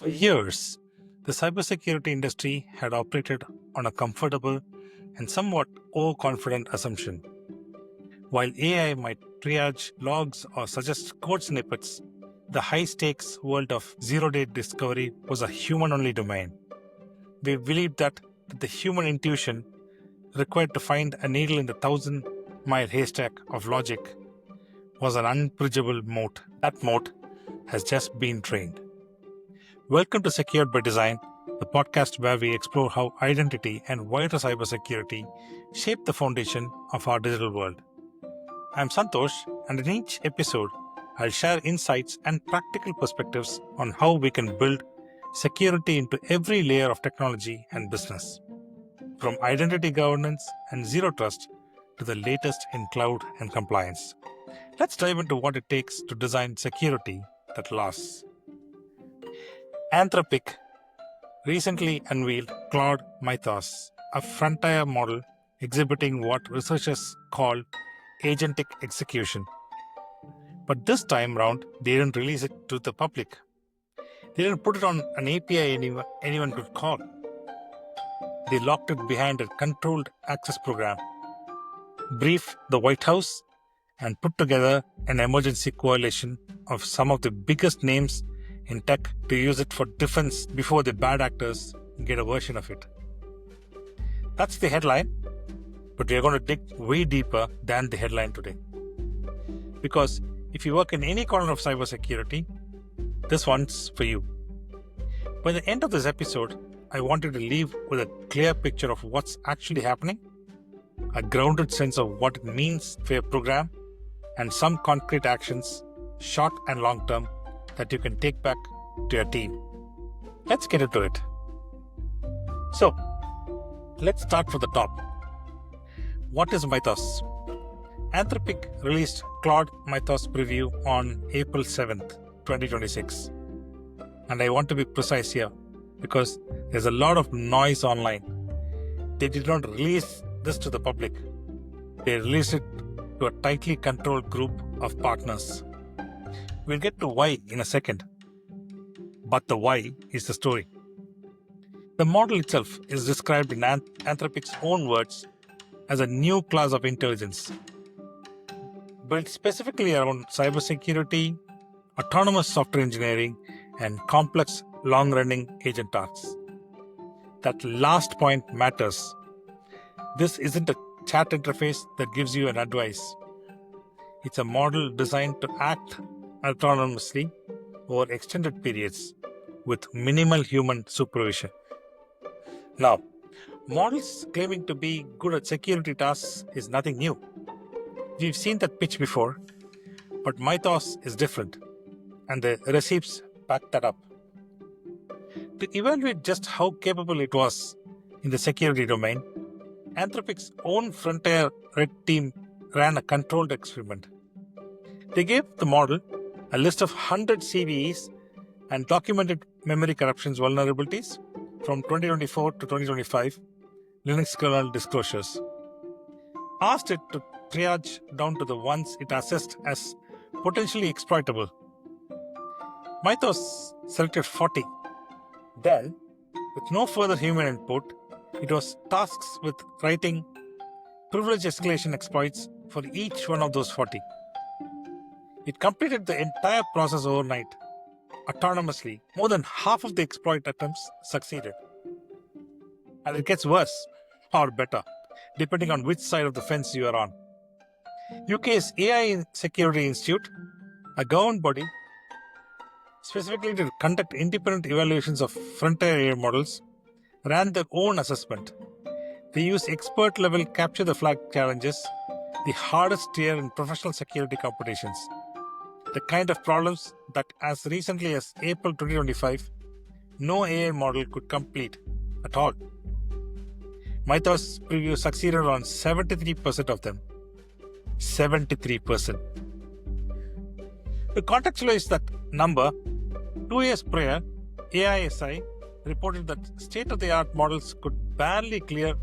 For years, the cybersecurity industry had operated on a comfortable and somewhat overconfident assumption. While AI might triage logs or suggest code snippets, the high stakes world of zero day discovery was a human only domain. We believed that the human intuition required to find a needle in the 1,000-mile haystack of logic was an unbridgeable moat. That moat has just been drained. Welcome to Secured by Design, the podcast where we explore how identity and wider cybersecurity shape the foundation of our digital world. I'm Santosh, and in each episode, I'll share insights and practical perspectives on how we can build security into every layer of technology and business, from identity governance and zero trust to the latest in cloud and compliance. Let's dive into what it takes to design security that lasts. Anthropic recently unveiled Claude Mythos, a frontier model exhibiting what researchers call agentic execution. But this time round, they didn't release it to the public. They didn't put it on an API anyone could call. They locked it behind a controlled access program, briefed the White House, and put together an emergency coalition of some of the biggest names in tech to use it for defense before the bad actors get a version of it. That's the headline, but we are going to dig way deeper than the headline today. Because if you work in any corner of cybersecurity, this one's for you. By the end of this episode, I want you to leave with a clear picture of what's actually happening, a grounded sense of what it means for your program, and some concrete actions, short and long term, that you can take back to your team. Let's get into it. So, let's start from the top. What is Mythos? Anthropic released Claude Mythos preview on April 7th, 2026. And I want to be precise here because there's a lot of noise online. They did not release this to the public. They released it to a tightly controlled group of partners. We'll get to why in a second. But the why is the story. The model itself is described in Anthropic's own words as a new class of intelligence, built specifically around cybersecurity, autonomous software engineering, and complex long-running agent tasks. That last point matters. This isn't a chat interface that gives you an advice. It's a model designed to act autonomously over extended periods with minimal human supervision. Now, models claiming to be good at security tasks is nothing new. We've seen that pitch before, but Mythos is different, and the receipts back that up. To evaluate just how capable it was in the security domain, Anthropic's own frontier red team ran a controlled experiment. They gave the model a list of 100 CVEs and documented memory corruptions vulnerabilities from 2024 to 2025 Linux kernel disclosures. Asked it to triage down to the ones it assessed as potentially exploitable. Mythos selected 40. Then, with no further human input, it was tasked with writing privilege escalation exploits for each one of those 40. It completed the entire process overnight, autonomously. More than half of the exploit attempts succeeded. And it gets worse, or better, depending on which side of the fence you are on. UK's AI Security Institute, a government body specifically to conduct independent evaluations of frontier AI models, ran their own assessment. They used expert-level capture-the-flag challenges, the hardest tier in professional security competitions. The kind of problems that as recently as April 2025, no AI model could complete at all. Mythos preview succeeded on 73% of them. 73%. To contextualize that number, 2 years prior, AISI reported that state-of-the-art models could barely clear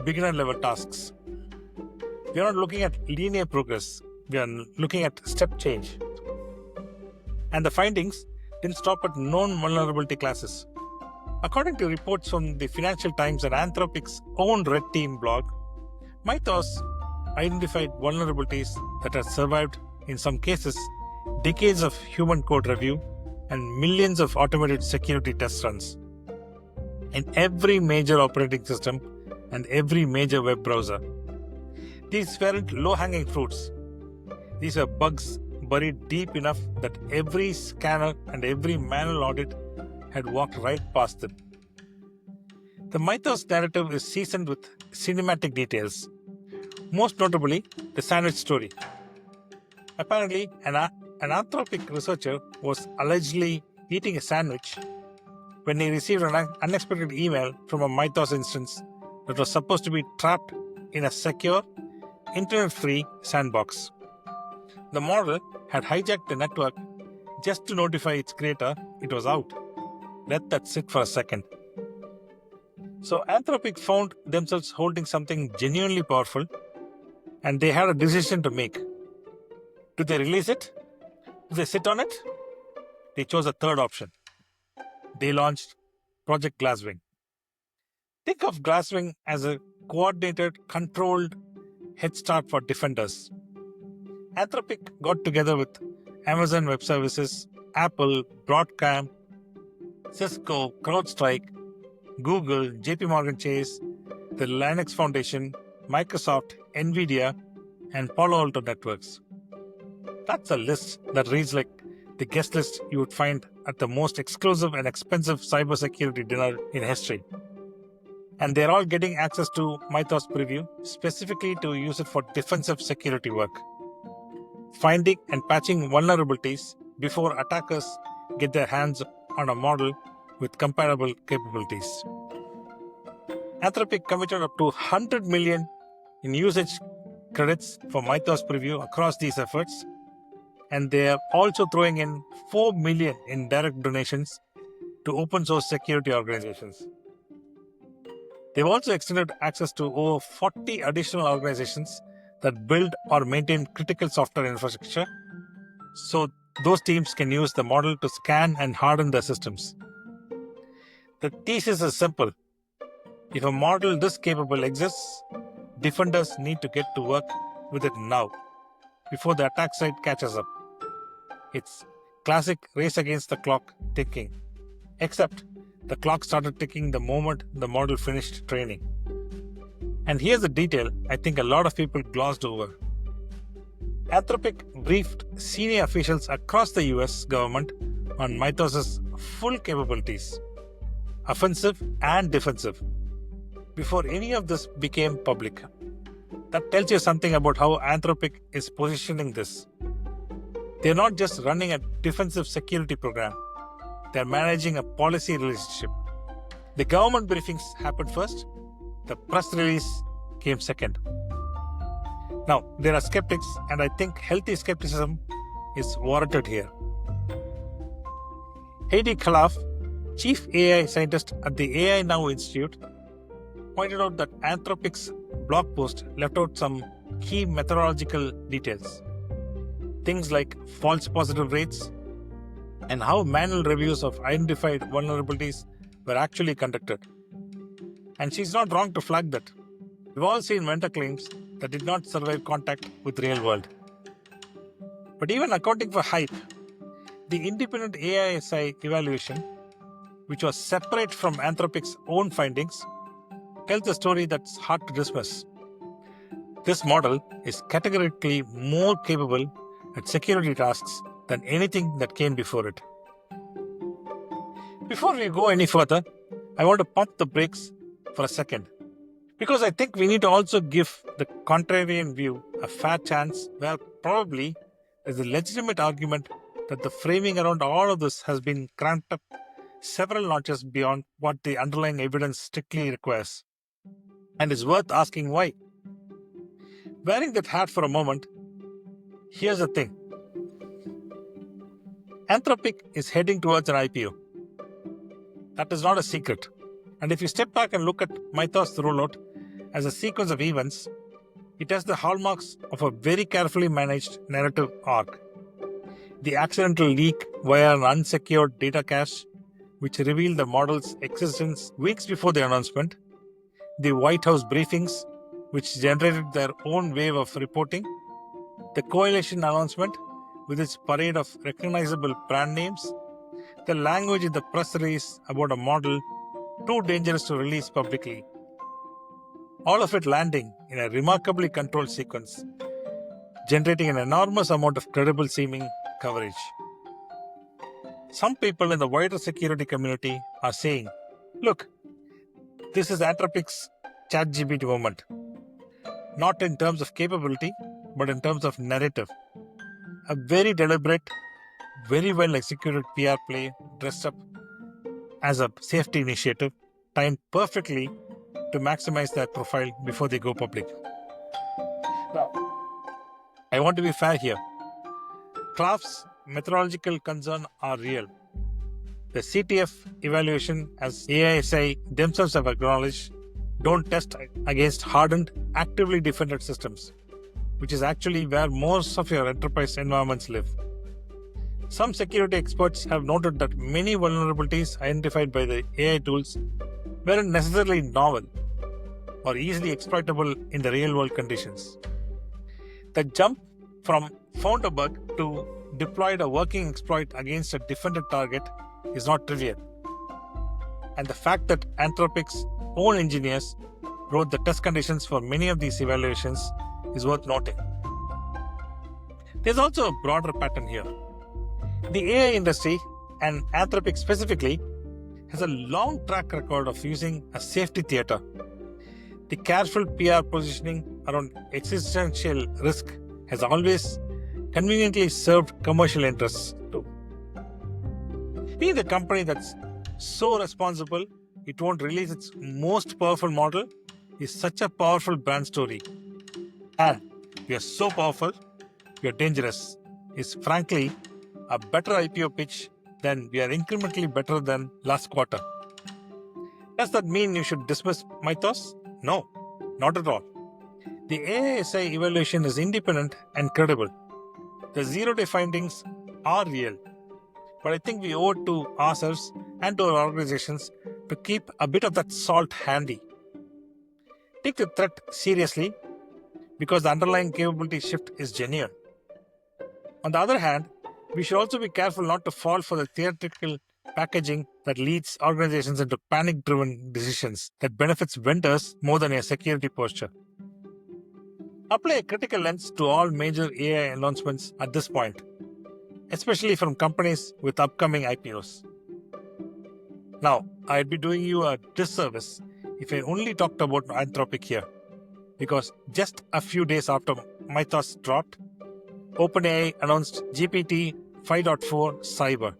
beginner-level tasks. We are not looking at linear progress. We are looking at step change. And the findings didn't stop at known vulnerability classes. According to reports from the Financial Times and Anthropic's own Red Team blog, Mythos identified vulnerabilities that had survived, in some cases, decades of human code review and millions of automated security test runs in every major operating system and every major web browser. These weren't low-hanging fruits. These were bugs buried deep enough that every scanner and every manual audit had walked right past them. The Mythos narrative is seasoned with cinematic details, most notably the sandwich story. Apparently, an Anthropic researcher was allegedly eating a sandwich when he received an unexpected email from a Mythos instance that was supposed to be trapped in a secure, internet-free sandbox. The model had hijacked the network just to notify its creator it was out. Let that sit for a second. So Anthropic found themselves holding something genuinely powerful, and they had a decision to make. Do they release it? Do they sit on it? They chose a third option. They launched Project Glasswing. Think of Glasswing as a coordinated, controlled head start for defenders. Anthropic got together with Amazon Web Services, Apple, Broadcom, Cisco, CrowdStrike, Google, JP Morgan Chase, the Linux Foundation, Microsoft, NVIDIA, and Palo Alto Networks. That's a list that reads like the guest list you would find at the most exclusive and expensive cybersecurity dinner in history. And they're all getting access to Mythos Preview, specifically to use it for defensive security work, finding and patching vulnerabilities before attackers get their hands on a model with comparable capabilities. Anthropic committed up to 100 million in usage credits for Mythos Preview across these efforts, and they are also throwing in 4 million in direct donations to open source security organizations. They've also extended access to over 40 additional organizations that build or maintain critical software infrastructure, so those teams can use the model to scan and harden their systems. The thesis is simple. If a model this capable exists, defenders need to get to work with it now, before the attack side catches up. It's classic race against the clock thinking, except the clock started ticking the moment the model finished training. And here's a detail I think a lot of people glossed over. Anthropic briefed senior officials across the US government on Mythos' full capabilities, offensive and defensive, before any of this became public. That tells you something about how Anthropic is positioning this. They're not just running a defensive security program, they're managing a policy relationship. The government briefings happened first, the press release came second. Now, there are skeptics, and I think healthy skepticism is warranted here. Heidi Khalaf, chief AI scientist at the AI Now Institute, pointed out that Anthropic's blog post left out some key methodological details. Things like false positive rates and how manual reviews of identified vulnerabilities were actually conducted. And she's not wrong to flag that. We've all seen vendor claims that did not survive contact with real world. But even accounting for hype, the independent AISI evaluation, which was separate from Anthropic's own findings, tells a story that's hard to dismiss. This model is categorically more capable at security tasks than anything that came before it. Before we go any further, I want to pump the brakes for a second, because I think we need to also give the contrarian view a fair chance, where probably there's a legitimate argument that the framing around all of this has been cramped up several notches beyond what the underlying evidence strictly requires, and is worth asking why. Wearing that hat for a moment, here's the thing. Anthropic is heading towards an IPO. That is not a secret. And if you step back and look at Mythos rollout as a sequence of events, it has the hallmarks of a very carefully managed narrative arc. the accidental leak via an unsecured data cache, which revealed the model's existence weeks before the announcement, the White House briefings, which generated their own wave of reporting, the coalition announcement with its parade of recognizable brand names, the language in the press release about a model too dangerous to release publicly. All of it landing in a remarkably controlled sequence, generating an enormous amount of credible seeming coverage. Some people in the wider security community are saying, look, this is Anthropic's ChatGPT moment. Not in terms of capability, but in terms of narrative. A very deliberate, very well executed PR play dressed up as a safety initiative, timed perfectly to maximize their profile before they go public. Now, I want to be fair here. Kraft's methodological concerns are real. The CTF evaluation, as AISI themselves have acknowledged, don't test against hardened, actively defended systems, which is actually where most of your enterprise environments live. Some security experts have noted that many vulnerabilities identified by the AI tools weren't necessarily novel or easily exploitable in the real-world conditions. The jump from found a bug to deployed a working exploit against a defended target is not trivial. And the fact that Anthropic's own engineers wrote the test conditions for many of these evaluations is worth noting. There's also a broader pattern here. The AI industry, and Anthropic specifically, has a long track record of using a safety theater. The careful PR positioning around existential risk has always conveniently served commercial interests too. Being the company that's so responsible it won't release its most powerful model is such a powerful brand story. And we are so powerful, we are dangerous is frankly a better IPO pitch than we are incrementally better than last quarter. Does that mean you should dismiss Mythos? No, not at all. The AISI evaluation is independent and credible. The zero-day findings are real. But I think we owe it to ourselves and to our organizations to keep a bit of that salt handy. Take the threat seriously because the underlying capability shift is genuine. On the other hand, we should also be careful not to fall for the theatrical packaging that leads organizations into panic-driven decisions that benefits vendors more than a security posture. Apply a critical lens to all major AI announcements at this point, especially from companies with upcoming IPOs. Now, I'd be doing you a disservice if I only talked about Anthropic here, because just a few days after Mythos dropped, OpenAI announced GPT 5.4 Cyber.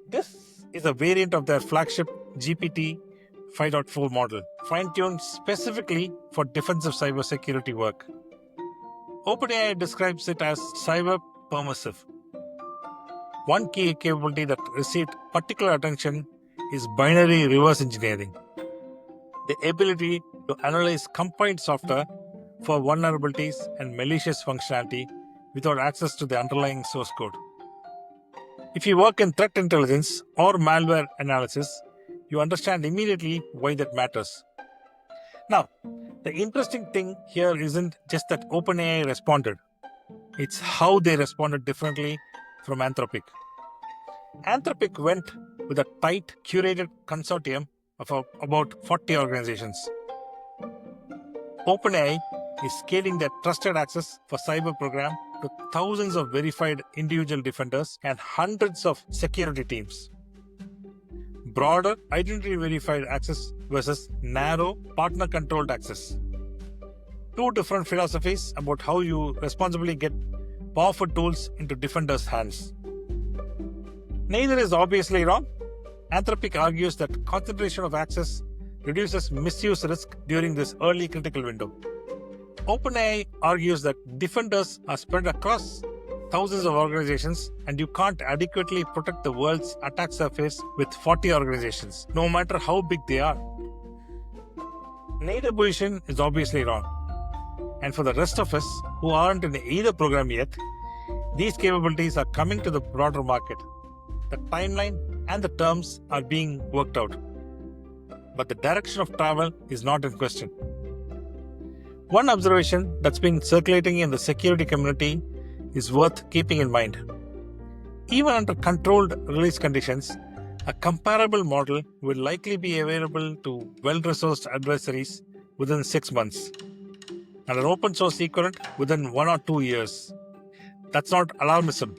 This is a variant of their flagship GPT 5.4 model, fine-tuned specifically for defensive cybersecurity work. OpenAI describes it as cyber permissive. One key capability that received particular attention is binary reverse engineering, the ability to analyze compiled software for vulnerabilities and malicious functionality without access to the underlying source code. If you work in threat intelligence or malware analysis, you understand immediately why that matters. Now, the interesting thing here isn't just that OpenAI responded. It's how they responded differently from Anthropic. Anthropic went with a tight, curated consortium of about 40 organizations. OpenAI is scaling their trusted access for cyber program to thousands of verified individual defenders and hundreds of security teams. Broader identity verified access versus narrow partner controlled access. Two different philosophies about how you responsibly get powerful tools into defenders' hands. Neither is obviously wrong. Anthropic argues that concentration of access reduces misuse risk during this early critical window. OpenAI argues that defenders are spread across thousands of organizations and you can't adequately protect the world's attack surface with 40 organizations, no matter how big they are. Neither position is obviously wrong. And for the rest of us who aren't in either program yet, These capabilities are coming to the broader market. The timeline and the terms are being worked out. But the direction of travel is not in question. One observation that's been circulating in the security community is worth keeping in mind. Even under controlled release conditions, a comparable model will likely be available to well-resourced adversaries within 6 months, and an open source equivalent within 1 or 2 years. That's not alarmism.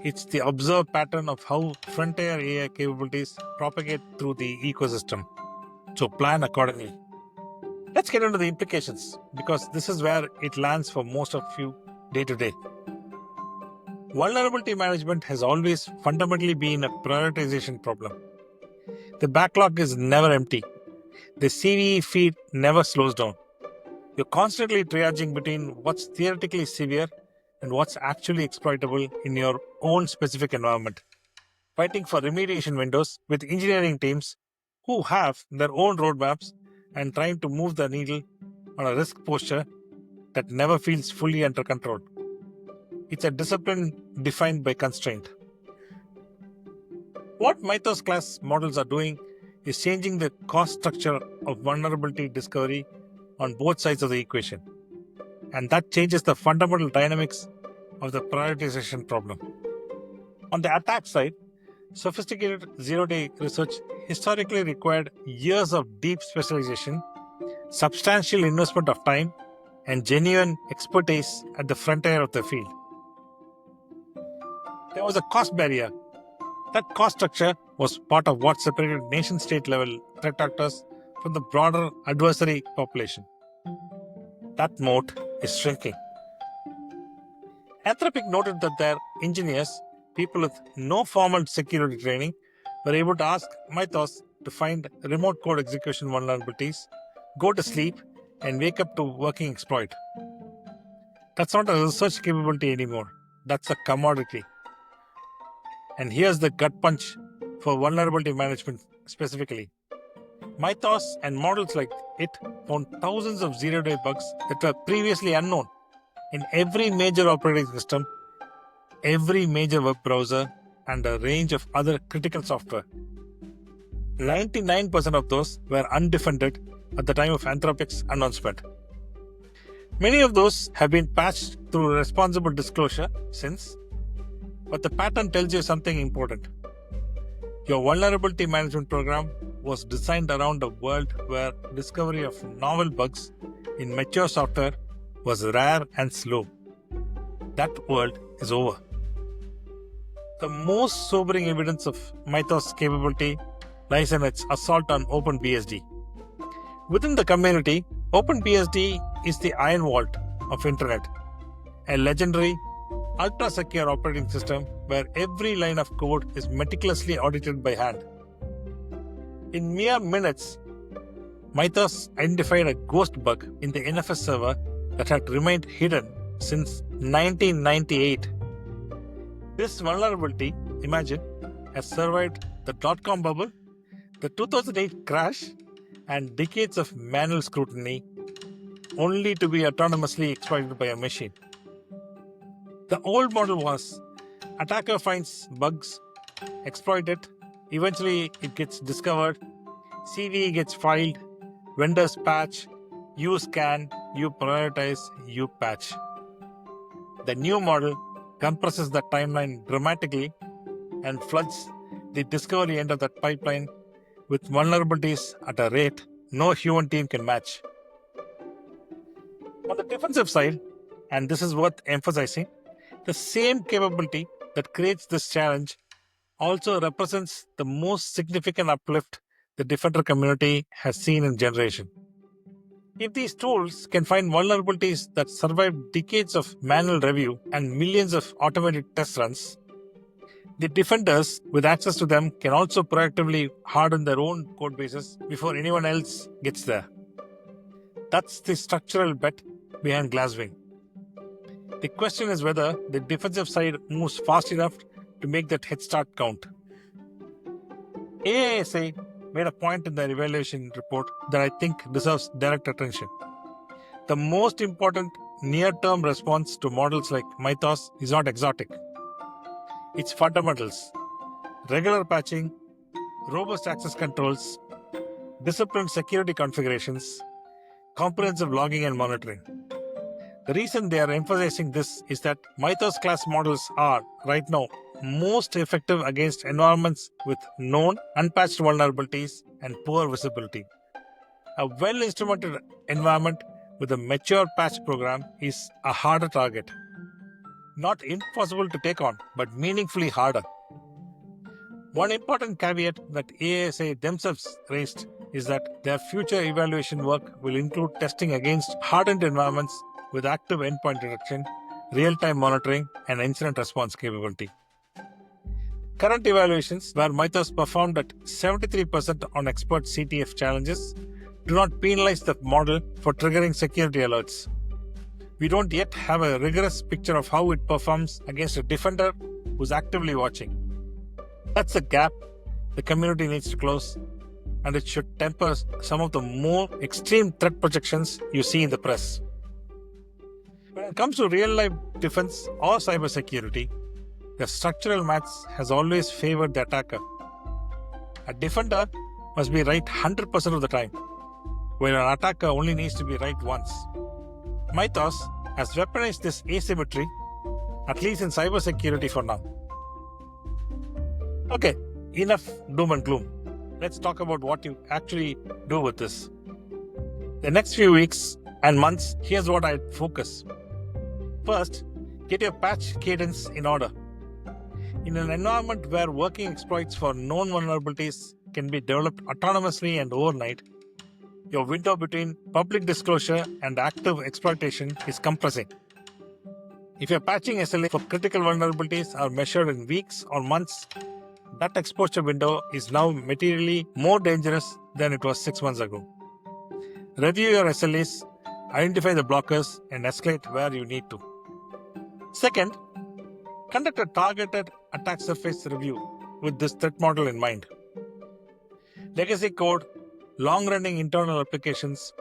It's the observed pattern of how frontier AI capabilities propagate through the ecosystem. So plan accordingly. Let's get into the implications, because this is where it lands for most of you day to day. Vulnerability management has always fundamentally been a prioritization problem. The backlog is never empty. The CVE feed never slows down. You're constantly triaging between what's theoretically severe and what's actually exploitable in your own specific environment, fighting for remediation windows with engineering teams who have their own roadmaps and trying to move the needle on a risk posture that never feels fully under control. It's a discipline defined by constraint. What Mythos class models are doing is changing the cost structure of vulnerability discovery on both sides of the equation. And that changes the fundamental dynamics of the prioritization problem. On the attack side, sophisticated zero-day research historically required years of deep specialization, substantial investment of time, and genuine expertise at the frontier of the field. There was a cost barrier. That cost structure was part of what separated nation-state level threat actors from the broader adversary population. That moat is shrinking. Anthropic noted that their engineers, people with no formal security training, were able to ask Mythos to find remote code execution vulnerabilities, go to sleep, and wake up to working exploit. That's not a research capability anymore. That's a commodity. And here's the gut punch for vulnerability management specifically. Mythos and models like it found thousands of zero-day bugs that were previously unknown in every major operating system, every major web browser, and a range of other critical software. 99% of those were undefended at the time of Anthropic's announcement. Many of those have been patched through responsible disclosure since, but the pattern tells you something important. Your vulnerability management program was designed around a world where discovery of novel bugs in mature software was rare and slow. That world is over. The most sobering evidence of Mythos' capability lies in its assault on OpenBSD. Within the community, OpenBSD is the iron vault of Internet, a legendary, ultra-secure operating system where every line of code is meticulously audited by hand. In mere minutes, Mythos identified a ghost bug in the NFS server that had remained hidden since 1998. This vulnerability, imagine, has survived the dot-com bubble, the 2008 crash, and decades of manual scrutiny, only to be autonomously exploited by a machine. The old model was attacker finds bugs, exploit it, eventually it gets discovered, CVE gets filed, vendors patch, you scan, you prioritize, you patch. The new model compresses the timeline dramatically and floods the discovery end of that pipeline with vulnerabilities at a rate no human team can match. On the defensive side, and this is worth emphasizing, the same capability that creates this challenge also represents the most significant uplift the defender community has seen in generation. If these tools can find vulnerabilities that survive decades of manual review and millions of automated test runs, the defenders with access to them can also proactively harden their own code bases before anyone else gets there. That's the structural bet behind Glasswing. The question is whether the defensive side moves fast enough to make that head start count. AISA made a point in their evaluation report that I think deserves direct attention. The most important near-term response to models like Mythos is not exotic. It's fundamentals: regular patching, robust access controls, disciplined security configurations, comprehensive logging and monitoring. The reason they are emphasizing this is that Mythos class models are, right now, most effective against environments with known unpatched vulnerabilities and poor visibility. A well-instrumented environment with a mature patch program is a harder target. Not impossible to take on, but meaningfully harder. One important caveat that ASA themselves raised is that their future evaluation work will include testing against hardened environments with active endpoint detection, real-time monitoring, and incident response capability. Current evaluations, where Mythos performed at 73% on expert CTF challenges, do not penalize the model for triggering security alerts. We don't yet have a rigorous picture of how it performs against a defender who's actively watching. That's a gap the community needs to close, and it should temper some of the more extreme threat projections you see in the press. When it comes to real-life defense or cybersecurity, the structural maths has always favored the attacker. A defender must be right 100% of the time, while an attacker only needs to be right once. Mythos has weaponized this asymmetry, at least in cybersecurity for now. Okay, enough doom and gloom. Let's talk about what you actually do with this. The next few weeks and months, here's what I'd focus. First, get your patch cadence in order. In an environment where working exploits for known vulnerabilities can be developed autonomously and overnight, your window between public disclosure and active exploitation is compressing. If your patching SLA for critical vulnerabilities are measured in weeks or months, that exposure window is now materially more dangerous than it was 6 months ago. Review your SLAs, identify the blockers, and escalate where you need to. Second, conduct a targeted attack surface review with this threat model in mind. Legacy code, long-running internal applications,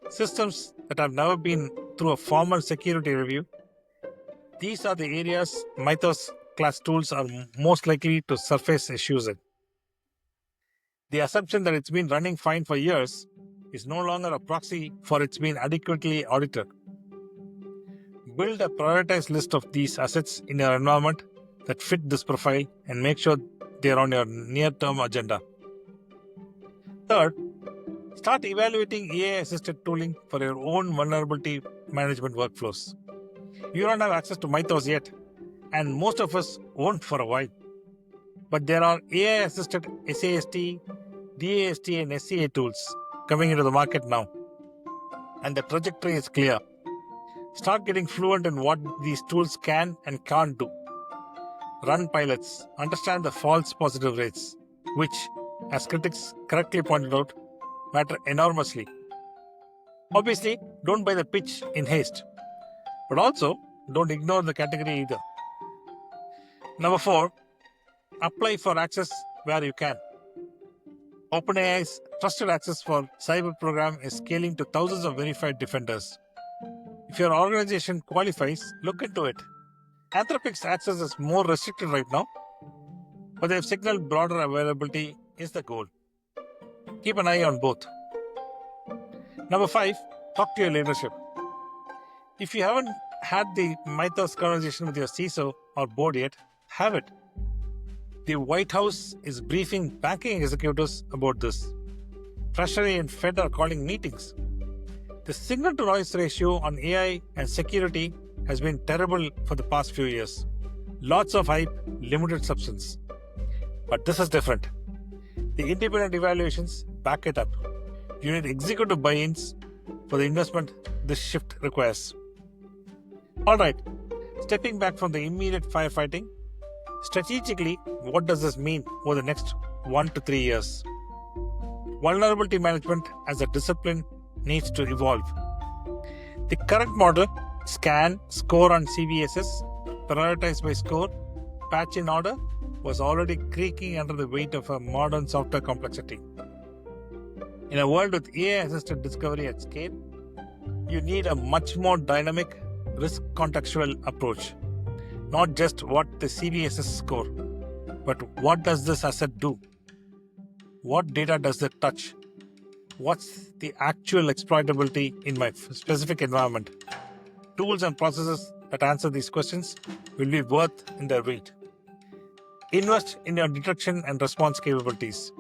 systems that have never been through a formal security review, these are the areas Mythos class tools are most likely to surface issues in. The assumption that it's been running fine for years is no longer a proxy for it's been adequately audited. Build a prioritized list of these assets in your environment that fit this profile and make sure they're on your near-term agenda. Third, start evaluating AI-assisted tooling for your own vulnerability management workflows. You don't have access to Mythos yet, and most of us won't for a while. But there are AI-assisted SAST, DAST, and SCA tools coming into the market now. And the trajectory is clear. Start getting fluent in what these tools can and can't do. Run pilots, understand the false positive rates, which, as critics correctly pointed out, matter enormously. Obviously, don't buy the pitch in haste, but also don't ignore the category either. Number 4, apply for access where you can. OpenAI's trusted access for cyber program is scaling to thousands of verified defenders. If your organization qualifies, look into it. Anthropic's access is more restricted right now, but they've signaled broader availability is the goal. Keep an eye on both. Number 5, talk to your leadership. If you haven't had the Mythos conversation with your CISO or board yet, have it. The White House is briefing banking executives about this. Treasury and Fed are calling meetings. The signal-to-noise ratio on AI and security has been terrible for the past few years. Lots of hype, limited substance. But this is different. The independent evaluations back it up. You need executive buy-ins for the investment this shift requires. Alright, stepping back from the immediate firefighting, strategically, what does this mean over the next 1 to 3 years? Vulnerability management as a discipline needs to evolve. The current model, scan, score on CVSS, prioritize by score, patch in order, was already creaking under the weight of a modern software complexity. In a world with AI-assisted discovery at scale, you need a much more dynamic, risk contextual approach. Not just what the CVSS score, but what does this asset do? What data does it touch? What's the actual exploitability in my specific environment? Tools and processes that answer these questions will be worth in their weight. Invest in your detection and response capabilities.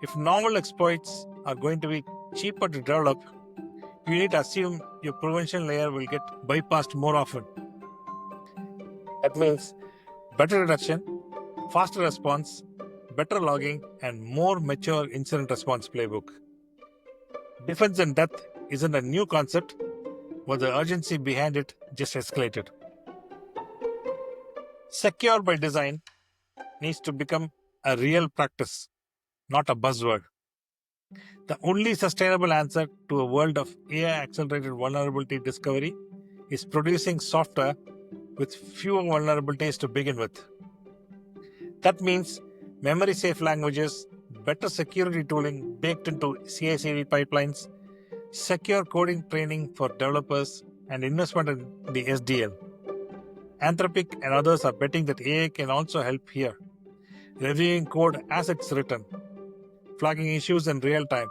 If novel exploits are going to be cheaper to develop, you need to assume your prevention layer will get bypassed more often. That means better detection, faster response, better logging, and more mature incident response playbook. Defense in depth isn't a new concept, but the urgency behind it just escalated. Secure by design needs to become a real practice, not a buzzword. The only sustainable answer to a world of AI-accelerated vulnerability discovery is producing software with fewer vulnerabilities to begin with. That means memory-safe languages, better security tooling baked into CI/CD pipelines, secure coding training for developers, and investment in the SDL. Anthropic and others are betting that AI can also help here, reviewing code as it's written, flagging issues in real time.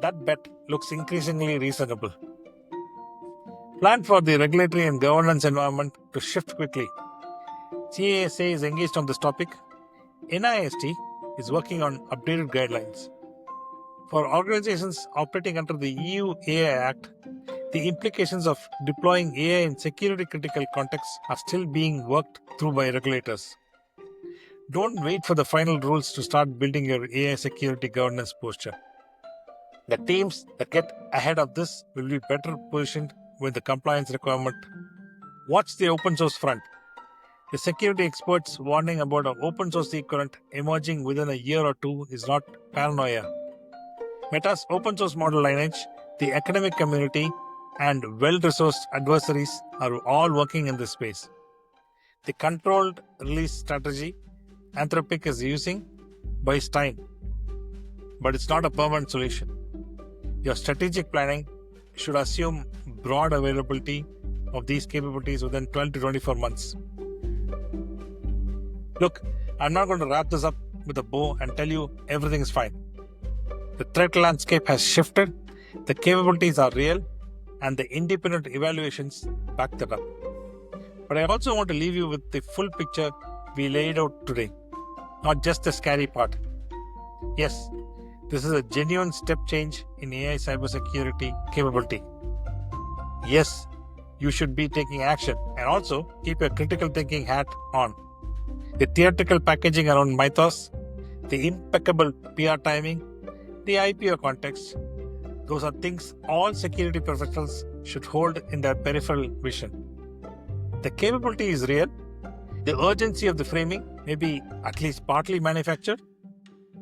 That bet looks increasingly reasonable. Plan for the regulatory and governance environment to shift quickly. CASA is engaged on this topic. NIST is working on updated guidelines. For organizations operating under the EU AI Act, the implications of deploying AI in security critical contexts are still being worked through by regulators. Don't wait for the final rules to start building your AI security governance posture. The teams that get ahead of this will be better positioned with the compliance requirement. Watch the open source front. The security experts warning about an open source equivalent emerging within a year or two is not paranoia. Meta's open source model lineage, the academic community, and well-resourced adversaries are all working in this space. The controlled release strategy Anthropic is using buys time, but it's not a permanent solution. Your strategic planning should assume broad availability of these capabilities within 12 to 24 months. Look, I'm not going to wrap this up with a bow and tell you everything is fine. The threat landscape has shifted, the capabilities are real, and the independent evaluations back that up. But I also want to leave you with the full picture we laid out today, not just the scary part. Yes, this is a genuine step change in AI cybersecurity capability. Yes, you should be taking action and also keep your critical thinking hat on. The theoretical packaging around Mythos, the impeccable PR timing, the IPO context, those are things all security professionals should hold in their peripheral vision. The capability is real. The urgency of the framing may be at least partly manufactured.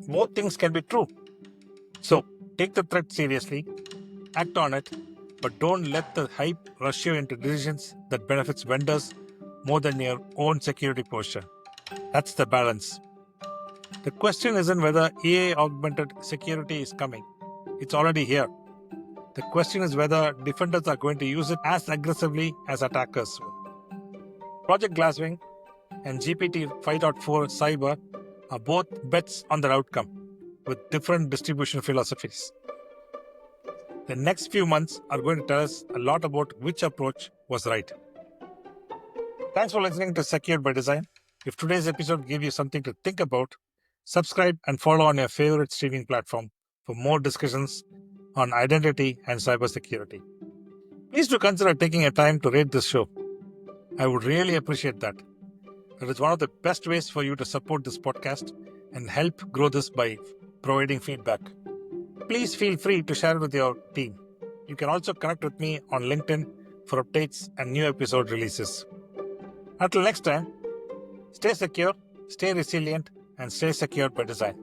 Both things can be true. So, take the threat seriously, act on it, but don't let the hype rush you into decisions that benefits vendors more than your own security posture. That's the balance. The question isn't whether AI-augmented security is coming. It's already here. The question is whether defenders are going to use it as aggressively as attackers will. Project Glasswing and GPT 5.4 Cyber are both bets on their outcome, with different distribution philosophies. The next few months are going to tell us a lot about which approach was right. Thanks for listening to Secured by Design. If today's episode gave you something to think about, subscribe and follow on your favorite streaming platform for more discussions on identity and cybersecurity. Please do consider taking a time to rate this show. I would really appreciate that. That is one of the best ways for you to support this podcast and help grow this by providing feedback. Please feel free to share it with your team. You can also connect with me on LinkedIn for updates and new episode releases. Until next time, stay secure, stay resilient, and stay secured by design.